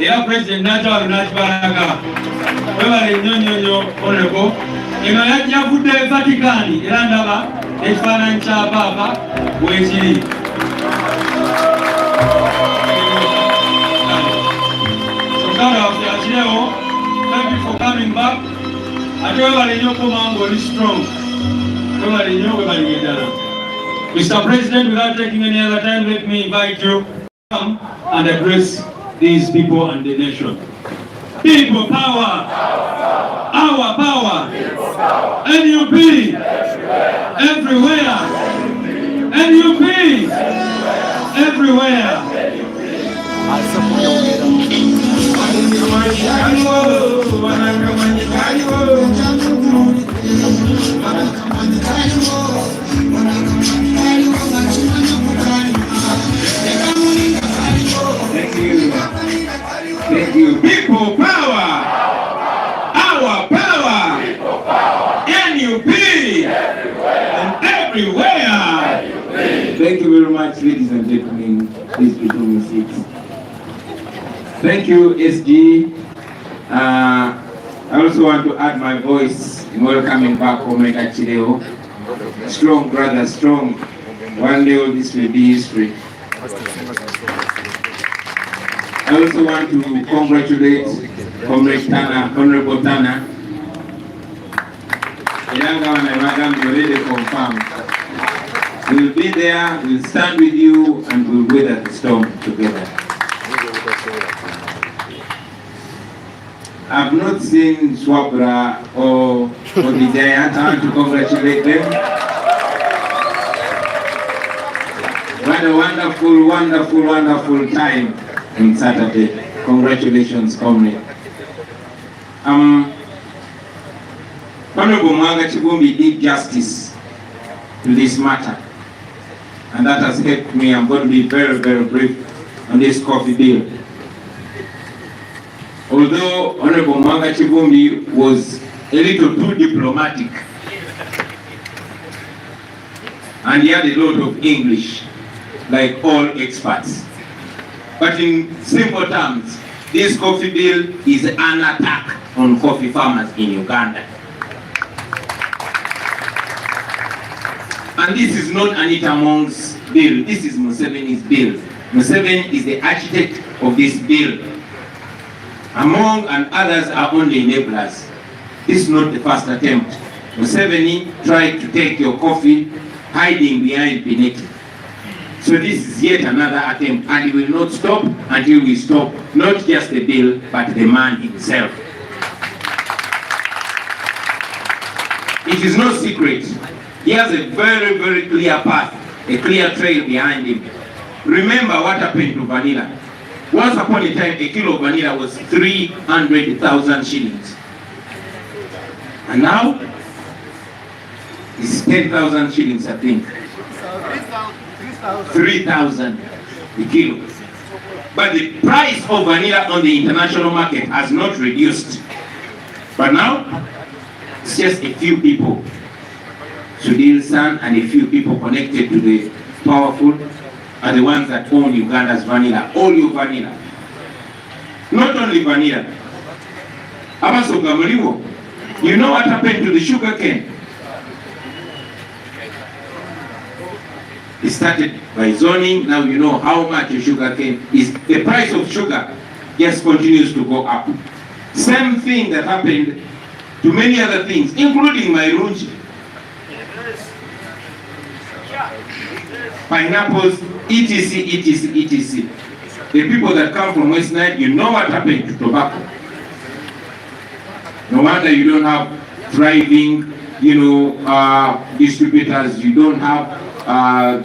era President Natal Nachbaraga. Webale nyonyonyo oneko. Eno yavudde Vatican era ndaba ekifaananyi kya Papa bwekiri. Thank you for coming back. Strong. Mr. President, without taking any other time, let me invite you to come and address these people and the nation. People power. Our power. NUP. Everywhere. NUP. Everywhere. Thank you. People power. Our power. NUP. And everywhere. Thank you very much, ladies and gentlemen. Please be doing seats. Thank you, SG. I also want to add my voice in welcoming back Omega Chileo. Strong, brother, strong. One day all this will be history. I also want to congratulate Comrade Tana, Honorable Tana. The young one and madam, you already confirmed. We'll be there, we'll stand with you, and we'll weather the storm together. I've not seen Swabra or the Giant. I want to congratulate them. What a wonderful, wonderful, wonderful time on Saturday. Congratulations, comrade. Honorable Mwanga Chibumbi did justice to this matter, and that has helped me. I'm going to be very, very brief on this coffee bill. Although Honorable Mwanga Chibumbi was a little too diplomatic, and he had a lot of English, like all experts. But in simple terms, this coffee bill is an attack on coffee farmers in Uganda. And this is not Anita Mong's bill, this is Museveni's bill. Museveni is the architect of this bill. Among and others are only enablers. This is not the first attempt. Museveni tried to take your coffee hiding behind Pineti. So this is yet another attempt, and he will not stop until we stop not just the bill, but the man himself. It is no secret. He has a very, very clear path, a clear trail behind him. Remember what happened to vanilla. Once upon a time, a kilo of vanilla was 300,000 shillings. And now, it's 10,000 shillings, I think. 3,000 a kilo. But the price of vanilla on the international market has not reduced. But now, it's just a few people, Sudhir San and a few people connected to the powerful are the ones that own Uganda's vanilla, all your vanilla. Not only vanilla. You know what happened to the sugar cane? It started by zoning, now you know how much a sugar cane is. The price of sugar just continues to go up. Same thing that happened to many other things, including Mairunji. Pineapples, etc, etc, etc. The people that come from West Nile, you know what happened to tobacco. No wonder you don't have thriving, distributors, you don't have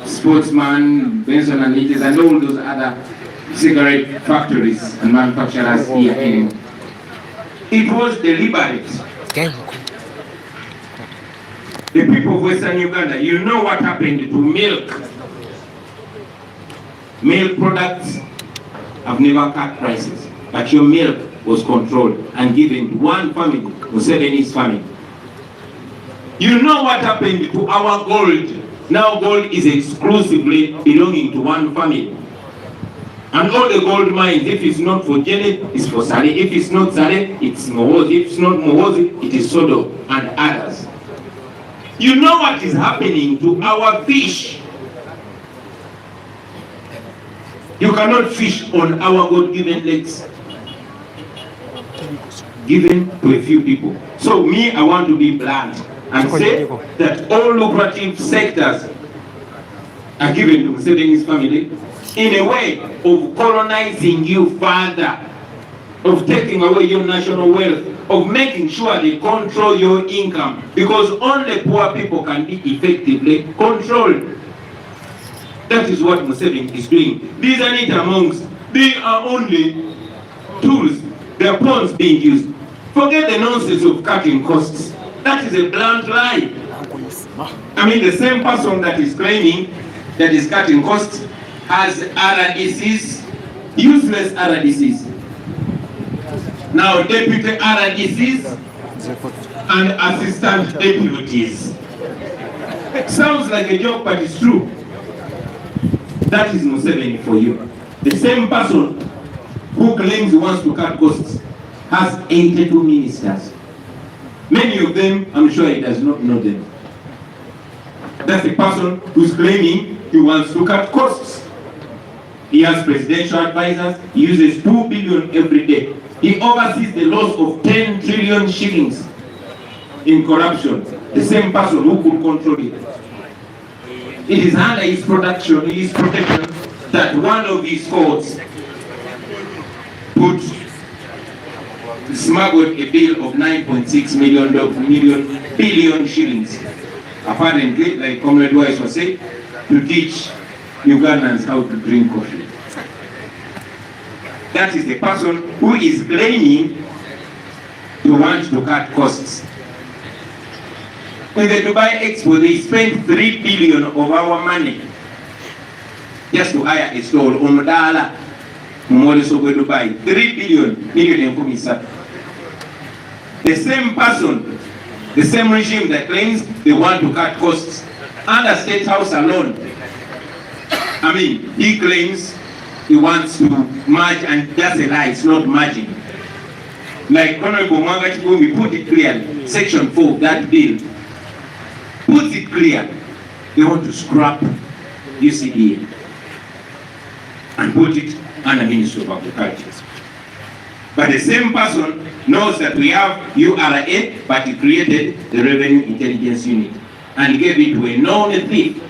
sportsman, Benson and Hedges, and all those other cigarette factories and manufacturers here in. It was deliberate. The people of Western Uganda, you know what happened to milk. Milk products have never cut prices, but your milk was controlled and given to one family, Museveni's family. You know what happened to our gold. Now gold is exclusively belonging to one family. And all the gold mines, if it's not for Janet, it's for Sale. If it's not Sale, it's Mohozi. If it's not Mohozi, it is Sodo and others. You know what is happening to our fish. You cannot fish on our God-given lakes, given to a few people. So me, I want to be blunt and say that all lucrative sectors are given to Museveni's family in a way of colonizing you further, of taking away your national wealth, of making sure they control your income, because only poor people can be effectively controlled. That is what Museveni is doing. These are not amongst, they are only tools, they are pawns being used. Forget the nonsense of cutting costs. That is a blunt lie. I mean, the same person that is claiming that is cutting costs has RDCs, useless RDCs. Now deputy RDCs and assistant deputies. Sounds like a joke, but it's true. That is Museveni for you. The same person who claims he wants to cut costs has 82 ministers. Many of them, I'm sure he does not know them. That's the person who's claiming he wants to cut costs. He has presidential advisors. He uses 2 billion every day. He oversees the loss of 10 trillion shillings in corruption. The same person who could control it. It is under his protection that one of his courts smuggled a bill of 9.6 billion shillings. Apparently, like Comrade Wise was saying, to teach Ugandans how to drink coffee. That is the person who is claiming to want to cut costs. In the Dubai Expo, they spent 3 billion of our money just to hire a stall. Umdala, Mumolisogo Dubai, 3 billion commissar. The same person, the same regime that claims they want to cut costs, under State House alone. I mean, he claims he wants to merge, and that's a lie, it's not merging. Like Honorable Mwanga Chikumi put it clearly, Section 4 of that bill puts it clear. They want to scrap UCDA and put it under Ministry of Agriculture. But the same person knows that we have URA, but he created the Revenue Intelligence Unit and gave it to a known thief.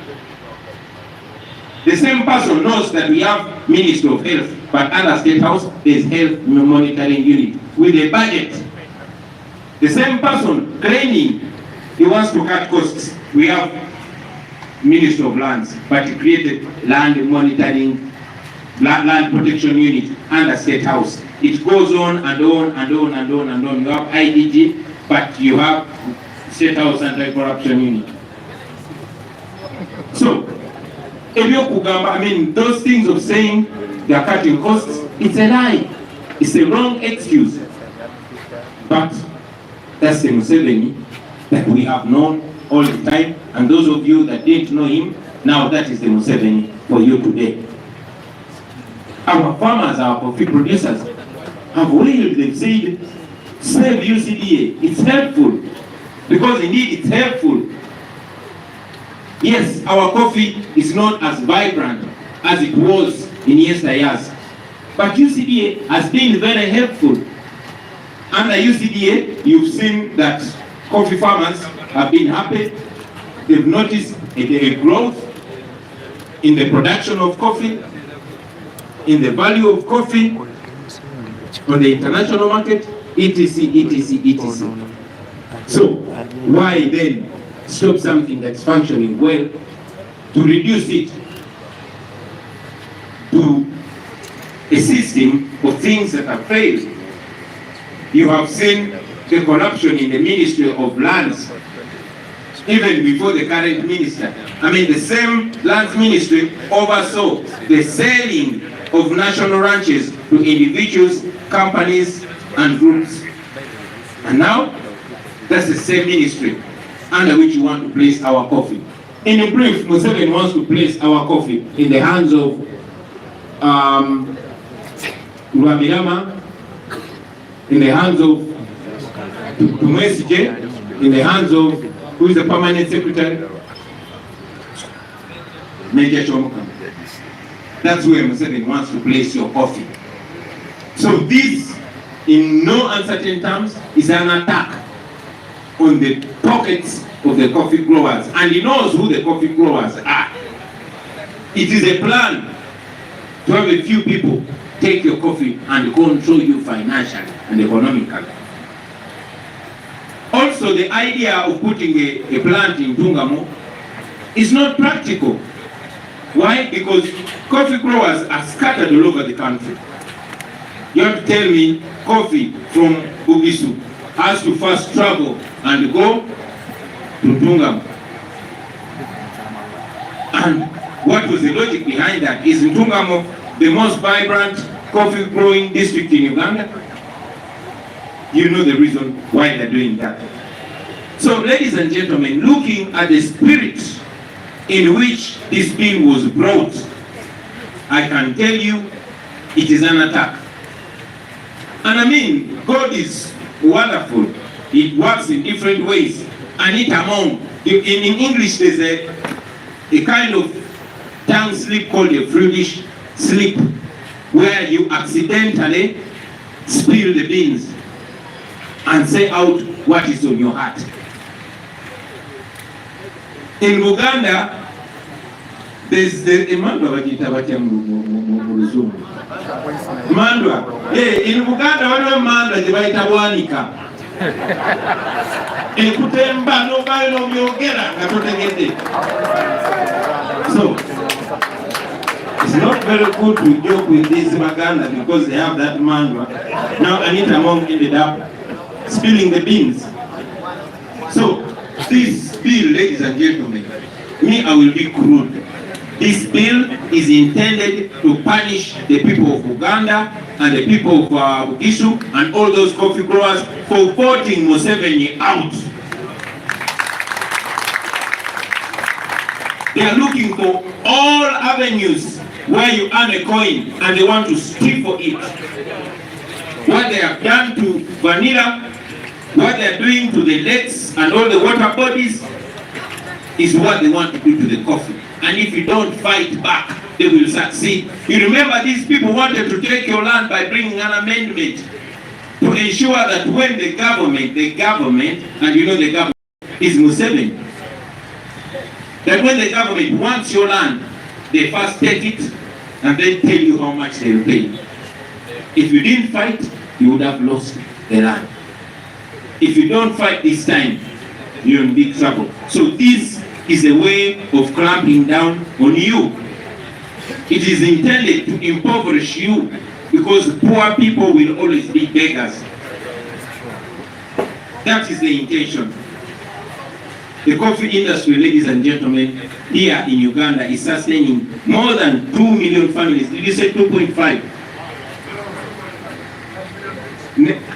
The same person knows that we have Ministry of Health, but under State House, there is Health Monitoring Unit with a budget. The same person claiming he wants to cut costs, we have Ministry of Lands, but he created Land Monitoring, Land Protection Unit under State House. It goes on and on and on and on and on. You have IDG, but you have State House Anti-Corruption Unit. So, I mean, those things of saying they are cutting costs, it's a lie. It's a wrong excuse. But that's the Museveni that we have known all the time. And those of you that didn't know him, now that is the Museveni for you today. Our farmers, our coffee producers, have wailed, they've said, save UCDA. It's helpful. Because indeed it's helpful. Yes, our coffee is not as vibrant as it was in yesteryears. But UCDA has been very helpful. Under UCDA, you've seen that coffee farmers have been happy. They've noticed a growth in the production of coffee, in the value of coffee, on the international market, etc., etc., etc. So, why then stop something that's functioning well to reduce it to a system of things that have failed? You have seen the corruption in the Ministry of Lands, even before the current minister. I mean, the same Lands Ministry oversaw the selling of national ranches to individuals, companies, and groups. And now, that's the same ministry under which you want to place our coffee. In a brief, Museveni wants to place our coffee in the hands of Rwamirama, in the hands of Tumwesije, in the hands of, who is the permanent secretary? Major Chomuka. That's where Museveni wants to place your coffee. So this, in no uncertain terms, is an attack on the pockets of the coffee growers. And he knows who the coffee growers are. It is a plan to have a few people take your coffee and control you financially and economically. Also, the idea of putting a plant in Tungamo is not practical. Why? Because coffee growers are scattered all over the country. You have to tell me coffee from Bugisu has to first travel and go to Tungamo. And what was the logic behind that? Is Tungamo the most vibrant coffee growing district in Uganda? You know the reason why they're doing that. So, ladies and gentlemen, looking at the spirit in which this bill was brought, I can tell you it is an attack. And I mean, God is wonderful. It works in different ways. And it among, in English there's a kind of tongue slip called a Freudish slip, where you accidentally spill the beans and say out what is on your heart. In Uganda, there's a mandwa mandwa. In Uganda waliwo mandwa gye bayita bwanika. Ekutemba n'obayo n'obyogera nga totegedde. So, it's not very good to joke with these Maganda because they have that mandwa. Now Anita Among ended up spilling the beans. So, this bill, ladies and gentlemen, me, I will be crude. This bill is intended to punish the people of Uganda and the people of Bugisu and all those coffee growers for voting Museveni out. They are looking for all avenues where you earn a coin and they want to steal for it. What they have done to vanilla, what they are doing to the lakes and all the water bodies is what they want to do to the coffee. And if you don't fight back, they will succeed. You remember these people wanted to take your land by bringing an amendment to ensure that when the government, and you know the government is Museveni, that when the government wants your land, they first take it and then tell you how much they will pay. If you didn't fight, you would have lost the land. If you don't fight this time, you're in big trouble. So this is a way of clamping down on you. It is intended to impoverish you because poor people will always be beggars. That is the intention. The coffee industry, ladies and gentlemen, here in Uganda is sustaining more than 2 million families. Did you say 2.5?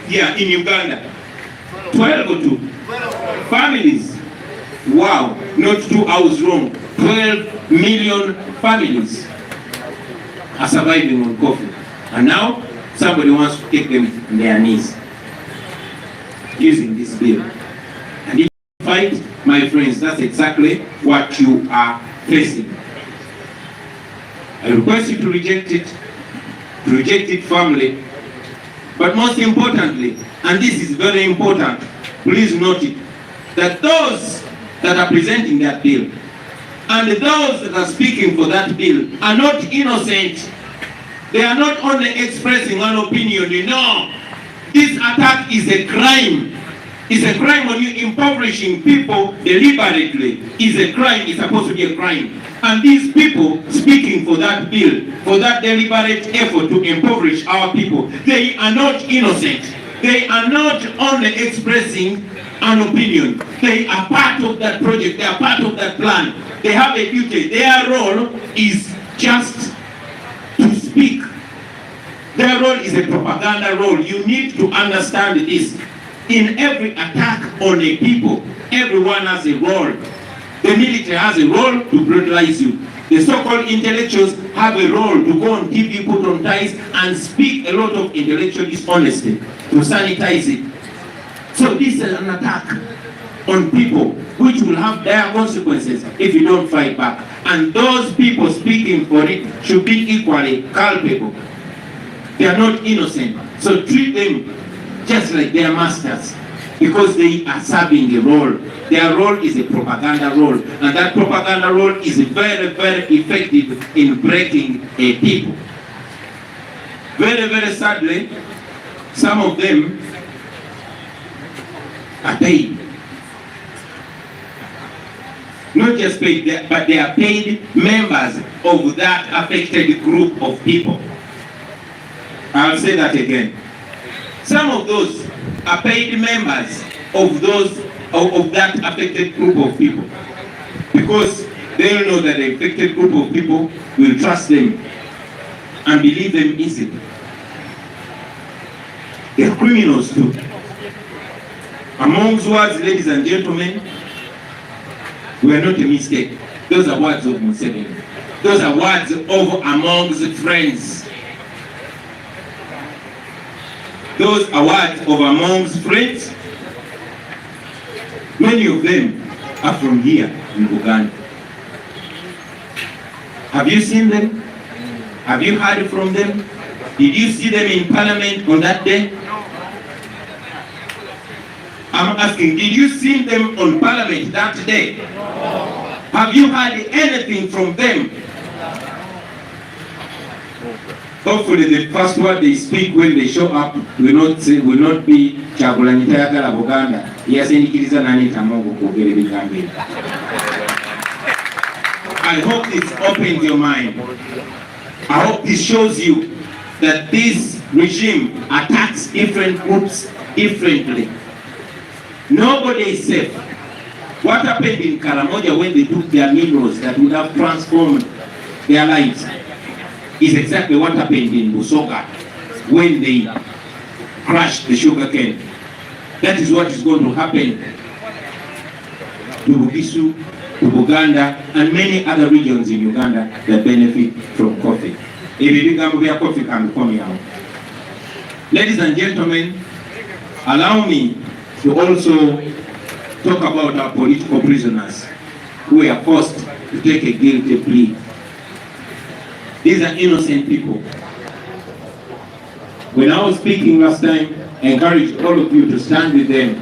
Yeah, in Uganda. 12 or 2 families. Wow, not 2, I was wrong. 12 million families are surviving on coffee. And now somebody wants to take them on their knees using this bill. And if you fight, my friends, that's exactly what you are facing. I request you to reject it firmly. But most importantly, and this is very important, please note it, that those that are presenting that bill and those that are speaking for that bill are not innocent. They are not only expressing an opinion. No, this attack is a crime. It's a crime when you impoverishing people deliberately. It's a crime. It's supposed to be a crime. And these people speaking for that bill, for that deliberate effort to impoverish our people, they are not innocent. They are not only expressing an opinion. They are part of that project. They are part of that plan. They have a duty. Their role is just to speak. Their role is a propaganda role. You need to understand this. In every attack on a people, everyone has a role. The military has a role to brutalize you. The so-called intellectuals have a role to go on TV, put on ties, and speak a lot of intellectual dishonesty to sanitize it. So this is an attack on people which will have dire consequences if you don't fight back. And those people speaking for it should be equally culpable. They are not innocent. So treat them just like their masters, because they are serving a role. Their role is a propaganda role, and that propaganda role is very, very effective in breaking a people. Very, very sadly, some of them are paid. Not just paid, but they are paid members of that affected group of people. I'll say that again. Some of those are paid members of that affected group of people, because they know that the affected group of people will trust them and believe them easily. They are criminals too. Amongst words, ladies and gentlemen, we are not a mistake. Those are words of Museveni. Those are words of amongst friends. Those are words of amongst friends. Many of them are from here in Uganda. Have you seen them? Have you heard from them? Did you see them in parliament on that day? I'm asking, did you see them on parliament that day? Have you heard anything from them? Hopefully the first word they speak when they show up will not be Kyagulanyi tayagala Buganda yasindikiriza nani tamongo kwogera ebigambo ebyo. I hope this opens your mind. I hope this shows you that this regime attacks different groups differently. Nobody is safe. What happened in Karamoja when they took their minerals that would have transformed their lives is exactly what happened in Busoga when they crushed the sugarcane. That is what is going to happen to Bugisu, to Buganda, and many other regions in Uganda that benefit from coffee. Coffee can come here. Ladies and gentlemen, allow me to also talk about our political prisoners who were forced to take a guilty plea. These are innocent people. When I was speaking last time, I encouraged all of you to stand with them,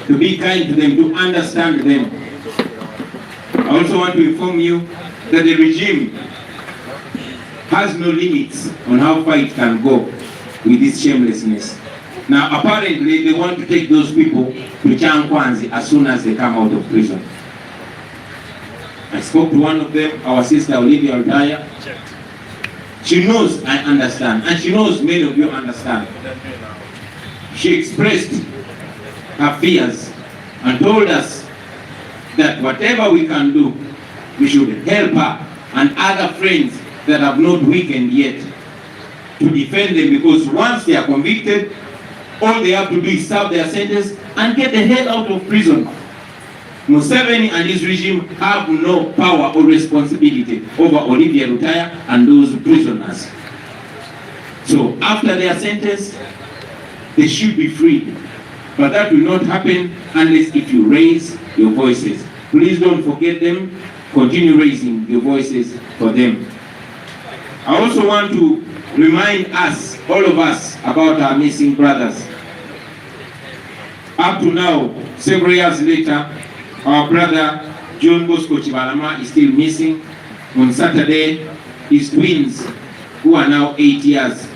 to be kind to them, to understand them. I also want to inform you that the regime has no limits on how far it can go with this shamelessness. Now, apparently, they want to take those people to Chankwanzi as soon as they come out of prison. I spoke to one of them, our sister Olivia Odaya. She knows I understand, and she knows many of you understand. She expressed her fears and told us that whatever we can do, we should help her and other friends that have not weakened yet to defend them, because once they are convicted, all they have to do is serve their sentence and get the hell out of prison. Museveni and his regime have no power or responsibility over Olivia Lutaya and those prisoners. So after their sentence, they should be freed. But that will not happen unless if you raise your voices. Please don't forget them. Continue raising your voices for them. I also want to remind us, all of us, about our missing brothers. Up to now, several years later, our brother John Bosco Chibalama is still missing. On Saturday, his twins, who are now 8 years,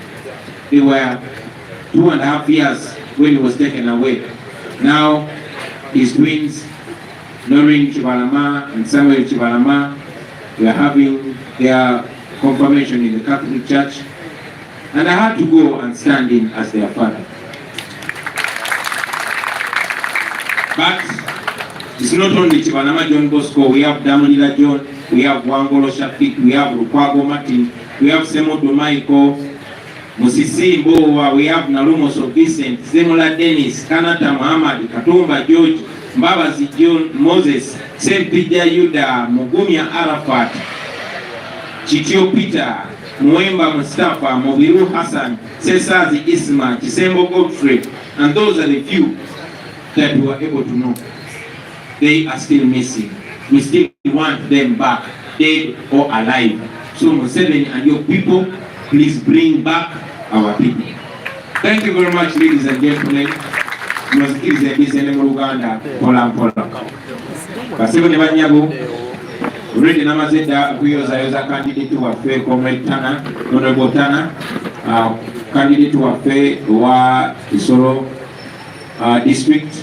they were 2.5 years when he was taken away. Now, his twins, Noreen Chibalama and Samuel Chibalama, they are having their confirmation in the Catholic Church, and I had to go and stand in as their father. But it's not only Chibalama John Bosco. We have Damulila John, we have Wangolo Shafik, we have Rukwago Martin, we have Semodo Michael, Musisi Mbowa, we have Nalumoso Vincent, Zemola Dennis, Kanata Muhammad, Katumba George, Mbabazi John, Moses, Sempija Yuda, Mugumia Arafat, Kityo Peter, Mwemba Mustafa, Mobiru Hassan, Sesazi Isma, Kisembo Godfrey, and those are the few that we were able to know. They are still missing. We still want them back, dead or alive. So Museveni and your people, please bring back our people. Thank you very much, ladies and gentlemen. Muzikirize bisene mu Luganda pola mpola. Basebone banyago already namazeda kuyoza candidate waffe Comrade Tana, Honorable Tana, candidate waffe wa Isoro district.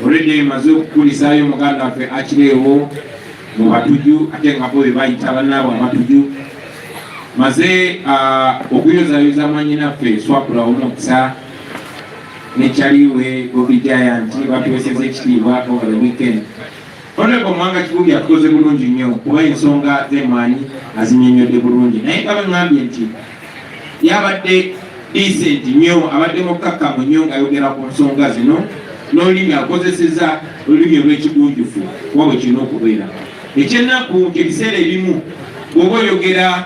Already maze okukulisayo muganda waffe akireewo mu Batuju ate nga bo bayita bannabo Abatuju. Maze okuyozayoza mwannyinaffe Swapula omukisa nekyaliwe Bobby Giant batuweseza ekitiibwa over the weekend. Honorable Mwanga Kibubi atukoze bulungi nnyo kuba ensonga z'emmwanyi azinnyonnyodde bulungi, naye nga bangambye nti yabadde decent nnyo, abadde mukkakkamu nnyo ng'ayogera ku nsonga zino n'olulimi akozeseza olulimi olw'ekigunjufu kuba bwe kirina okubeera. Ekyennaku ebiseera ebimu bw'oba oyogera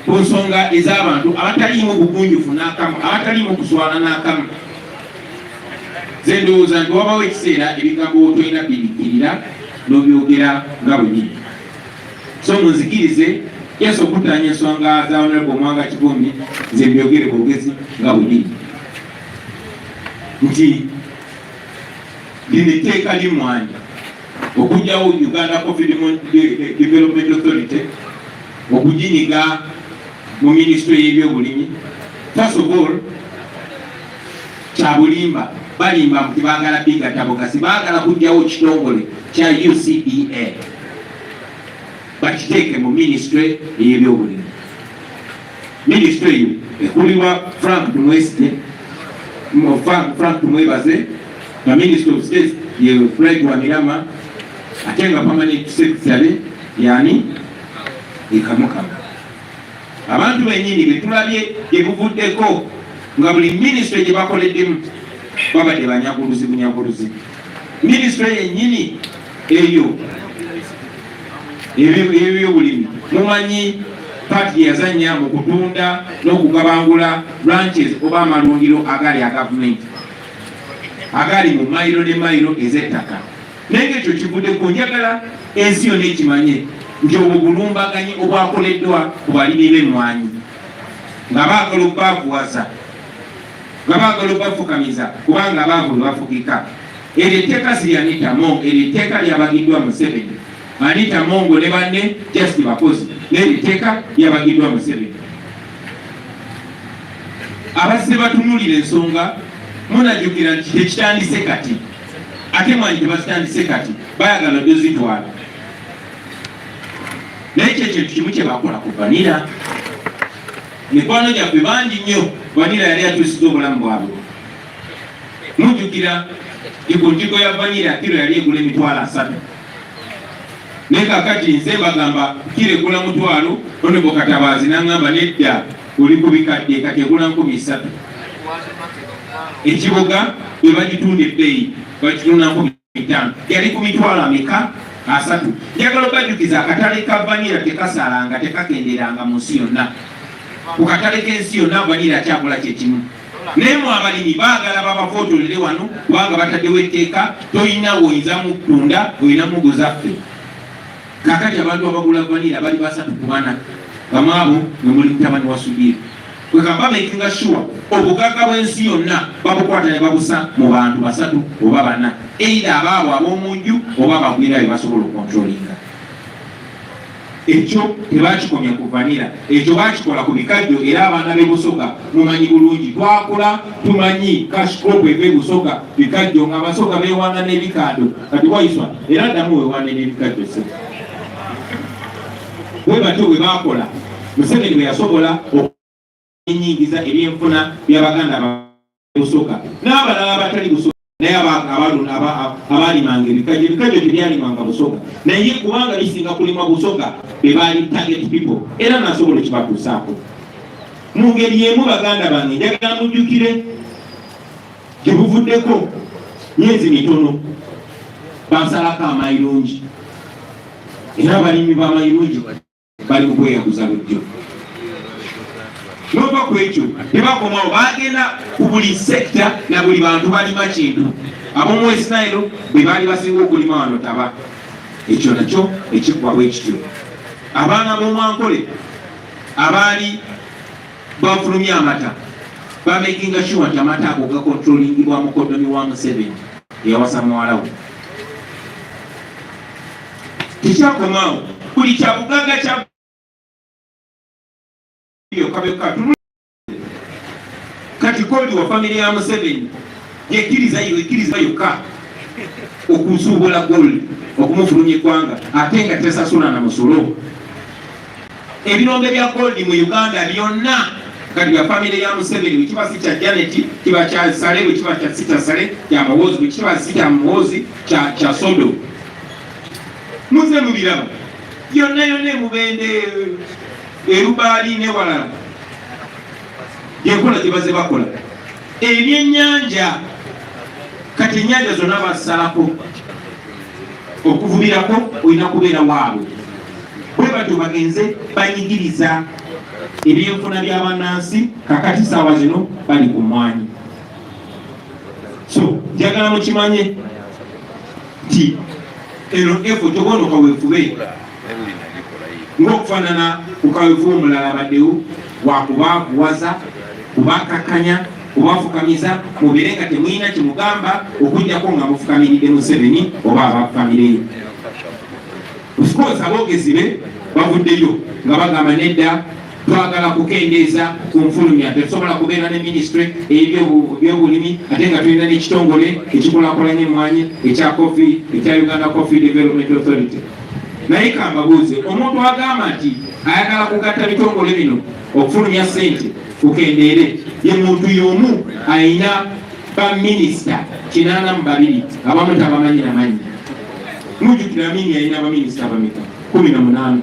ku nsonga ez'abantu abataliimu bugunjufu n'akamu, abataliimu kuswala n'akamu, ze ndowooza nti wabawo ekiseera ebigambo tolina birikkirira n'obyogera nga bwe biri. So munzikirize yesu okutaanya ensonga za Honorable Mwanga Kibumbi nze mbyogere bwogezi nga bwe biri nti lino etteeka limwanyi okujjawo Uganda Coffee Development Authority okuginyiga mu ministry y'ebyobulimi. First of all, kyabulimba balimba nti baagala biga tabokasi, baagala kujjawo kitongole kya UCDA bakiteeke mu ministry y'ebyobulimi. Ministry eyo ekulirwa Frank Tumwebaze, nga Minister of State ye Fred Wamirama, ate nga permanent secretary yani ekamukama. Abantu bennyini betulabye gye buvuddeko nga buli ministry gye bakoleddemu babadde bunyaguluzi. Ministry yennyini eyo ebyobulimi mumanyi party yazanya mu kutunda n'okugabangula branches oba amalundiro agali agavumenti agali mu mayiro ne mayiro ez'ettaka. Naye ekyo kivuddeko njagala ensi yonna ekimanye nti obwo bulumbaganyi obwakoleddwa ku balimi b'emmwanyi nga baagala okubaavuwaza, nga baagala okubafukamiza kubanga baavu lwe bafugika. Eryo etteeka si lya Anita Mongo, eryo etteeka lyabagiddwa Museveni. Anita Mongo ne banne just bakozi, n'eryo etteeka lyabagiddwa Museveni. Abazze batunuulira ensonga munajjukira nti tekitandise kati, ate mwanyi tebazitandise kati, bayagala dozitwala. Naye ekyo ekintu kimu kye bakola ku vanira. Mikwano gyaffe bangi nnyo vanira yali atuusiza obulamu bwabwe. Mujjukira ikuntiko ya vanira kiro yali egula $300. Naye kakati nze bagamba kiro egula $1,000, Honorable Katabazi n'aŋŋamba nedda oli ku bikadde kati egula $3,000. Ekiboga bwe bagitunda ebbeeyi bagitunda $5,000, yali ku $300. Njagala okajjukiza akatale ka vanira tekasalanga tekakenderanga mu nsi yonna. Ku katale k'ensi yonna vanira kyagula kyekimu. Naye mu abalimi baagala babafootolere wano kubanga bataddewo etteeka toyina woyinzamu kutunda, oyina mugozaffe. Kakati abantu abagula vanira bali 3 bamu abo mwe muli mutabani wa Sugira. Bwe kamba makinga sure obugagga bw'ensi yonna babukwata ne babusa mu bantu 3 oba 4, either abaabo ab'omunju oba abagwirayo basobola okontrolinga. Ekyo tebakikomya ku vanira, ekyo bakikola ku bikajjo. Era abaana b'e Busoga mumanyi bulungi twakola tumanyi cash crop eve Busoga bikajjo nga Abasoga beewaana n'ebikando kati waiswa era ddamu weewaane n'ebikajjo se bwe batyo bwe bakola. Museveni bwe yasobola okunyingiza ebyenfuna by'Abaganda ba Busoga n'abalala abatali Busoga, naye abalimanga ebikajjo tebyalimanga Busoga, naye kubanga bisinga kulima Busoga be baali target people era nasobola ekibatuusaako. Mu ngeri y'emu baganda bange njagala mujjukire gye buvuddeko myezi mitono bansalako amayirungi era abalimi b'amayirungi bali mu kweyaguza lujjo. N'ova ku ekyo tebakomawo bagenda ku buli sekita na buli bantu balima kintu. Ab'omu West Nile bwe baali basinga okulima wano Taba, ekyo nakyo ekikuba bwe kityo. Abaana b'Omwankole abaali bafulumya amata bamakinga sure nti amata ago gakontrolingibwa mukoddomi wa Museveni eyawasa muwala we. Tekyakomaawo, buli kyabugaga kya kati kodi wa family ya Museveni yekkiriza yokka okusuubula gold okumufulumya eggwanga ate nga tesasula na musolo. Ebirombe bya gold mu Uganda byonna kati bya family ya Museveni, bwe kiba si kya Janet kiba kya Sale, bwe kiba kya Sita Sale kya Muhoozi, bwe kiba si kya Muhoozi kya Sodo. Muze mubiraba yonna Mubende Erubaali ne walala yenkola gye baze bakola. Ebyennyanja kati ennyanja zonna basalako, okuvubirako olina kubeera waabwe. Bwe batyo bagenze banyigiriza ebyenfuna by'abannansi, kakati saawa zino bali ku mwanyi. So njagala mukimanye nti eno efo tobona kaweefube ng'okufaanana ku kaweefube omulala abaddewo wakubakuwaza, kubakakanya, kubafukamiza mubire nga temulina kimugamba okujjako nga mufukamiridde Museveni oba abafamireyo. Of course aboogezi be bavuddeyo nga bagamba nedda twagala kukendeeza ku nfulumya, tetusobola kubeera ne ministry ebyobulimi ate nga tulina n'ekitongole ekikulakulanya emmwanyi ekya coffee ekya Uganda Coffee Development Authority. Naye kambabuuze, omuntu agamba nti ayagala kugatta bitongole bino okufulumya ssente kukendeere, ye muntu y'omu ayina baminisita 82 abamu tabamanyi namanyi. Mujjukira Amini ayina abaminisita bameka 18.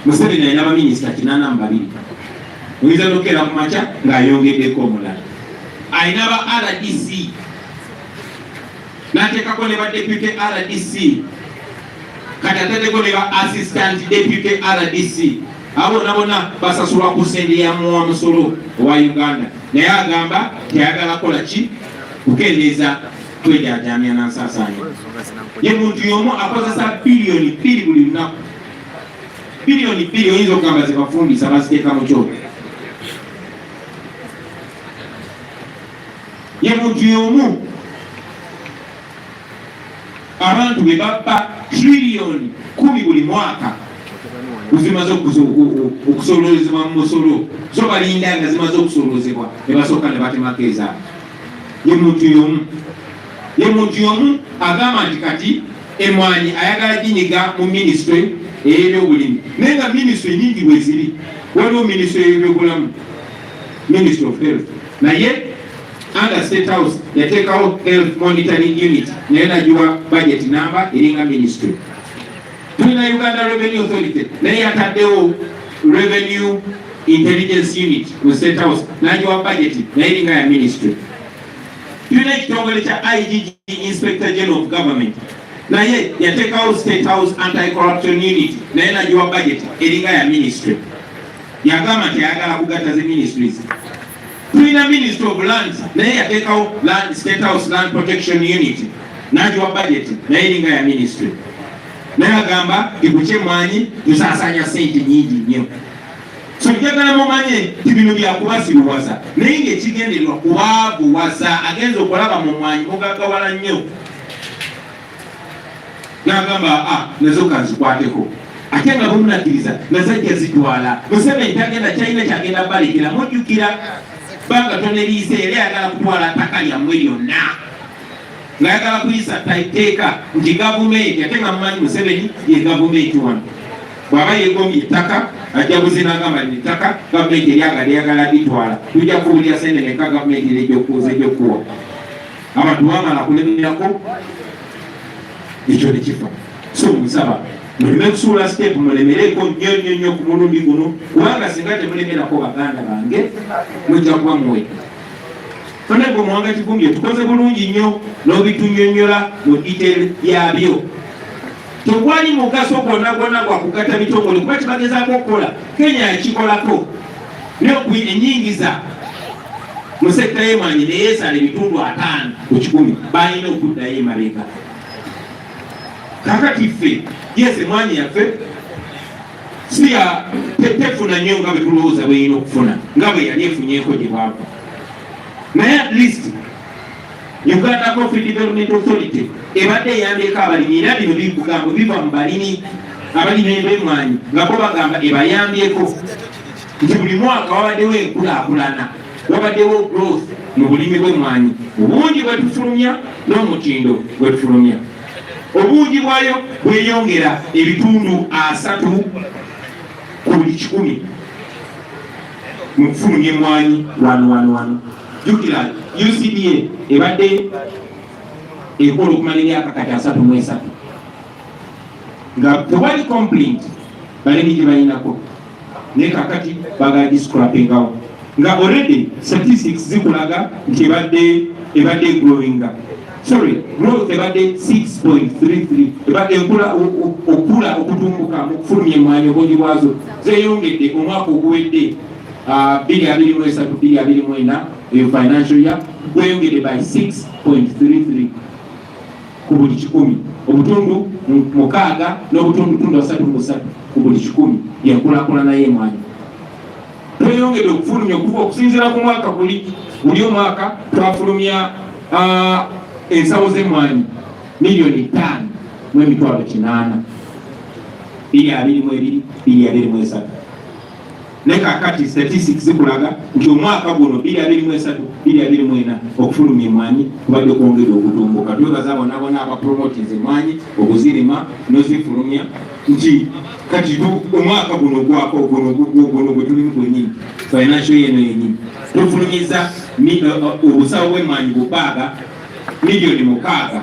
Museveni ayina abaminisita 82. Oyinza n'okeera ku makya ng'ayongeddeko omulala. Ayina aba RDC n'ateekako ne ba deputy RDC, kati ataddeko ne ba assistant deputy RDC. Abo bonna basasulwa ku ssente ya muwa musolo owa Uganda, naye agamba teyagala kola ki kukendeeza twejaajamya n'ensaasaanya. Ye muntu y'omu akozesa biliyoni 2 buli lunaku. Biliyoni 2 oyinza okugamba ze bafumbisa baziteeka mu kyoto. Ye muntu y'omu abantu be babba triliyoni 10 buli mwaka zimaze okusolozebwa mu musolo, so balinda nga zimaze okusolozebwa ne basooka ne batemako ezaabwe. Ye muntu y'omu agamba nti kati emmwanyi ayagala ginyiga mu ministry ey'ebyobulimi, naye nga ministry nyingi bwe ziri. Waliwo ministry y'ebyobulamu, Ministry of Health, naye under State House yateekawo Health Monitoring Unit naye nagiwa budget number eringa ministry. Tulina Uganda Revenue Authority naye yataddewo Revenue Intelligence Unit mu State House nagiwa budget naye eringa ya ministry. Tulina ekitongole kya IGG, Inspector General of Government, naye yateekawo State House Anti-Corruption Unit naye nagiwa budget eringa ya ministry. Yagamba nti ayagala kugatta ze ministries. Tulina Ministry of Lands naye yateekawo State House Land Protection Unit nagiwa budget naye eringa ya ministry. Naye agamba ikuche mwanyi tusasanya ssente nyingi nnyo. So njagala mumanye nti bino byakubasiruwaza naye ng'ekigendererwa kubaabuwaza. Agenza okulaba mu mwanyi mugagawala nnyo, n'agamba nazo kanzikwateko, ate nga bumunakkiriza nazajja zitwala. Museveni tagenda kyalina kyagenda balekera. Mujjukira banga toneriise era yagala kutwala ttaka lyammwe lyonna, ng'ayagala kuyisa tteeka nti gavumenti, ate nga mumanyi Museveni ye gavumenti wano. Bw'aba yeegombye ettaka ajja buzinagamba lino ettaka gavumenti eyagala litwala, tujja kuwulira sente nekka gavumenti ejjokkuwa. Abantu bamala kulemerako, ekyo ne kifa. So musaba muleme kusuula step, mulemereko nnyo ku mulundi guno, kubanga singa temulemerako baganda bange mujja kuba muweka. Fane gwe muwanga Kivumbye tukoze bulungi nnyo n'obitunnyonnyola mu detail yabyo. tewali mugaso gwonna gwa kugatta bitongole kuba kibagezaako okukola. Kenya yakikolako n'okuyingiza mu sekta y'emmwanyi neyeesala ebitundu 5 ku 10 balina okuddayo emabega. Kakati ffe yes emmwanyi yaffe siya tefuna nnyo nga bwe tulowooza bweyina okufuna nga bwe yali efunyeeko gye bwava, naye at least Uganda Coffee Development Authority ebadde eyambyeko abalimi era bino bigambo biva mu balimi abalimi b'emmwanyi nga bo bagamba ebayambyeko nti buli mwaka wabaddewo enkulaakulana, wabaddewo growth mu bulimi bw'emmwanyi, obungi bwe tufulumya n'omutindo bwe tufulumya. Obungi bwayo bweyongera ebitundu 3 ku buli 100 mu kufulumya emmwanyi wano. Jukira UCDA ebadde ekola okumala emyaka kati 33 nga tewali complaint balimi gye balinako, naye kakati bagala discrapingawo nga already statistics zikulaga nti ebadde growinga. Growth ebadde 6.33, ebadde okula okutumbuka mu kufulumya emmwanyi obungi bwazo zeeyongedde omwaka oguwedde 2023-2024 eyo financial year gweyongedde by 6.33 ku buli 100, obutundu 6 n'obutundu 3.3 ku buli 100 yenkulaakulana y'emmwanyi. Tweyongedde okufulumya okusinziira ku mwaka buli omwaka twafulumya ensawo z'emmwanyi miliyoni 5.8 2022-2023. Ne kakati statistics zikulaga nti omwaka guno 2023-2024 okufulumya emmwanyi kubadde okwongera okutumbuka. Twebaza bonna abapromotiza emmwanyi okuzirima n'ozifulumya nti kati omwaka guno gwe tulimu gwennyini financial year yennyini tufulumiza obusawo bw'emmwanyi bubaaga miliyoni 6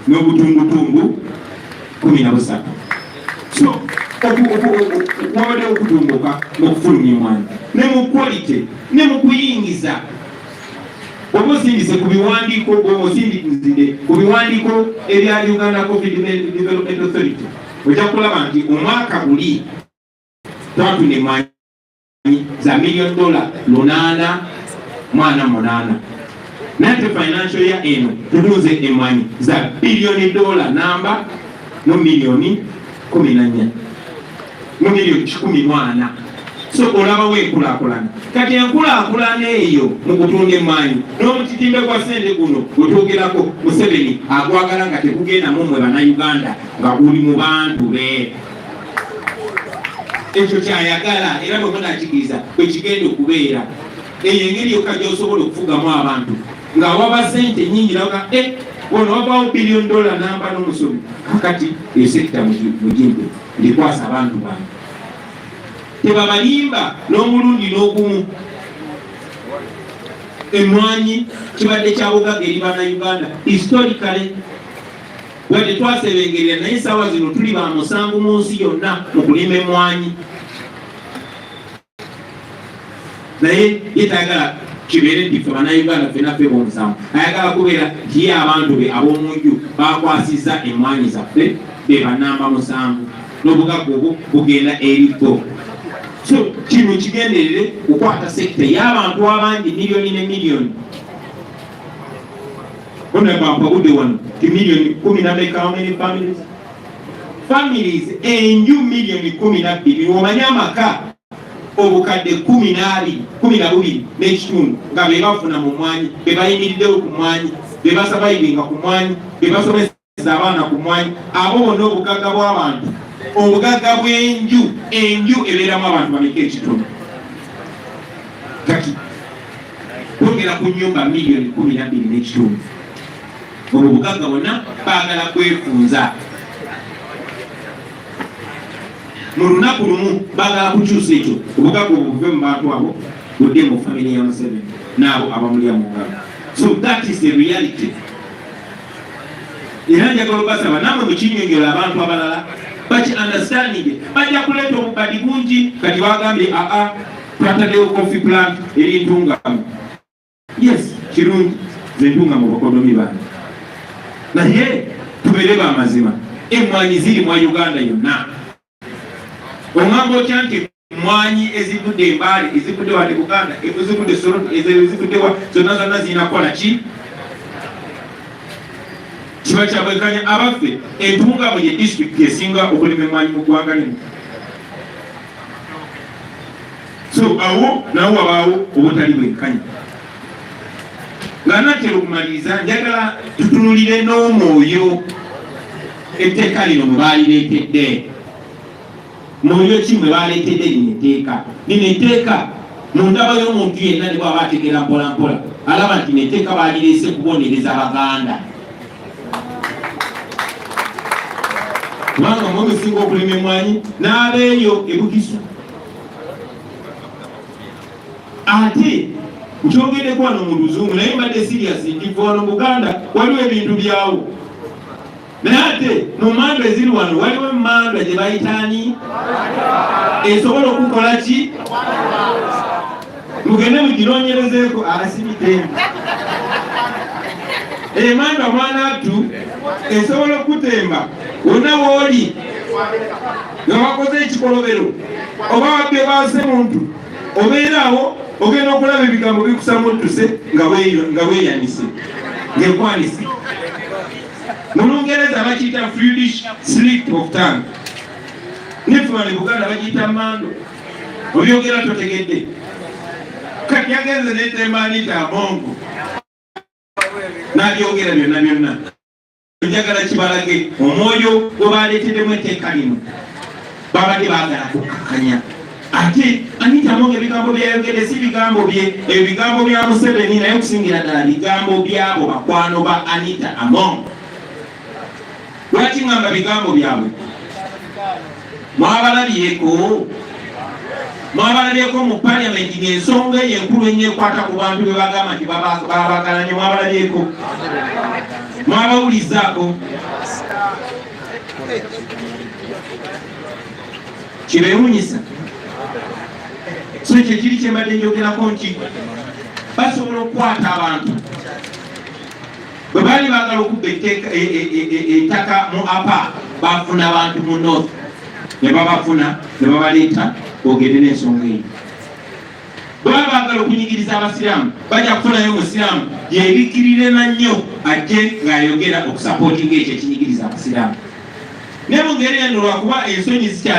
n'obutundutundu 13. So wabadde okutumbuka n'okufulumya emmwanyi ne mu quality ne mu kuyingiza. Oba osindise ku biwandiiko ebya Uganda Coffee Development Authority ojja kulaba nti omwaka guli twafuna emmwanyi za $1,848,000 nate financial year eno tutunze emmwanyi za $1 billion namba no miliyoni 14 mu miliyoni 14. So olabawo enkulaakulana. Kati enkulaakulana eyo mu kutunda emmwanyi n'omutitimbe gwa ssente guno gwetwogerako Museveni agwagala nga tekugenda mu mmwe bannayuganda nga guli mu bantu be. Ekyo kyayagala era bwe munakikiriza bwe kigenda okubeera. Eyo engeri yokka gy'osobola okufugamu abantu nga waba ssente nnyingi naga ono wabaawo $1 billion namba n'omusomi. Kakati eyo sekita mugimpe ndikwasa abantu bange tebabalimba n'omulundi n'ogumu. Emmwanyi kibadde kya bugagga eri bannayuganda historically wadde twasebengerera, naye essaawa zino tuli ba musanvu mu nsi yonna mu kulima emmwanyi. Naye yetayagala kibeere nti ffe bannayuganda ffenna ffe b'omusanvu, ayagala kubeera nti ye abantu be ab'omunju bakwasizza emmwanyi zaffe be bannamba 7 n'obugagga obwo bugenda eri bo. So kino kigenderere okukwata sekita y'abantu abangi miliyoni ne miliyoni. Ono bampabudde wano ti miliyoni 10 how many families? Families enju miliyoni 12. Omanyi amaka obukadde 12 n'ekitundu nga be bafuna mu mmwanyi, be bayimiriddewo ku mmwanyi, be basabayiringa ku mmwanyi, be basomesa abaana ku mmwanyi. Abo bonna obugagga bw'abantu, obugagga bw'enju, enju ebeeramu abantu bameka ekitundu. Kati twogera ku nnyumba miliyoni 12 n'ekitundu. Obwo bugagga bonna baagala kwefunza. Mu lunaku lumu baagala kukyusa ekyo obugagga obwo buve mu bantu abo budde mu family ya Museveni n'abo abamulya mu ngalo. So that is the reality. Era njagala obasaba namwe mukinyonyola abantu abalala baki understanding bajja kuleeta obubadi bungi. Kati bagambye twataddewo coffee plant eri ntungamu. Yes, kirungi ze ntungamu bakodomi bange, naye tubeere b'amazima. emmwanyi ziri mu Uganda yonna. Oŋŋamba otya nti emmwanyi ezivudde Mbale, ezivudde wano Buganda, ezivudde Soroti, ezivudde wa zonna zirina kukola ki? Kiba kyabwekanya abaffe Entungamo ye disitulikiti esinga okulima emmwanyi mu ggwanga lino. So awo nawo wabaawo obutali bwenkanya. Nga natera okumaliriza njagala tutunulire n'omwoyo etteeka lino mwe baalireetedde. Mwoyo ki mwe baaleetedde lino etteeka? Lino etteeka mu ndaba y'omuntu yenna ne bw'aba ategeera mpola mpola alaba nti lino etteeka baalireese kubonereza Baganda. Kubanga mwe musinga okulima emmwanyi n'abeeyo e Bugisu. Ate nkyogedeko wano mu Luzungu naye mbadde serious nti wano Buganda waliwo ebintu byawo. Naye ate mu mmandwa eziri wano waliwo emmandwa gye bayitaani esobola okukola ki? Mugende muginoonyerezeeko asibidemu. Emmandwa mwanattu esobola okutemba wonna wooli nga wakoze ekikolobero oba wabbe baase muntu obeeraawo ogenda okulaba ebigambo bikusamuttuse nga weeyanise ng'ekwanise. Mu Lungereza bakiyita Friedrich slip of tongue. Neffe wano Buganda bakiyita mando. Obyogera totegedde. Kati yagenze neetemba anita abongo. N'abyogera byonna byonna. Njagala kibalage omwoyo gwe baaleeteddemu etteeka lino babadde baagala kukkakanya. Ate Anita Among ebigambo byayogedde si bigambo bye, ebigambo bya Museveni naye okusingira ddala bigambo byabo bakwano ba Anita Among. Lwaki ngamba bigambo byabwe? Mwabalabyeko mu Parliament ng'ensonga eyo enkulu ennyo ekwata ku bantu be bagamba nti babagalanye. Mwabalabyeko, mwabawulizzaako. Kibeewuunyisa. So ekyo kiri kye mbadde njogerako nti basobola okukwata abantu bwe baali baagala okubba ettaka mu Apa bafuna abantu mu North ne babafuna ne babaleeta boogere n'ensonga eyo. Bwe baba baagala okunyigiriza Abasiraamu bajja kufunayo Musiraamu yeebikirire na nnyo ajje ng'ayogera okusapootinga ekyo ekinyigiriza Abasiraamu. Ne mu ngeri eno lwakuba ensonyi zikyali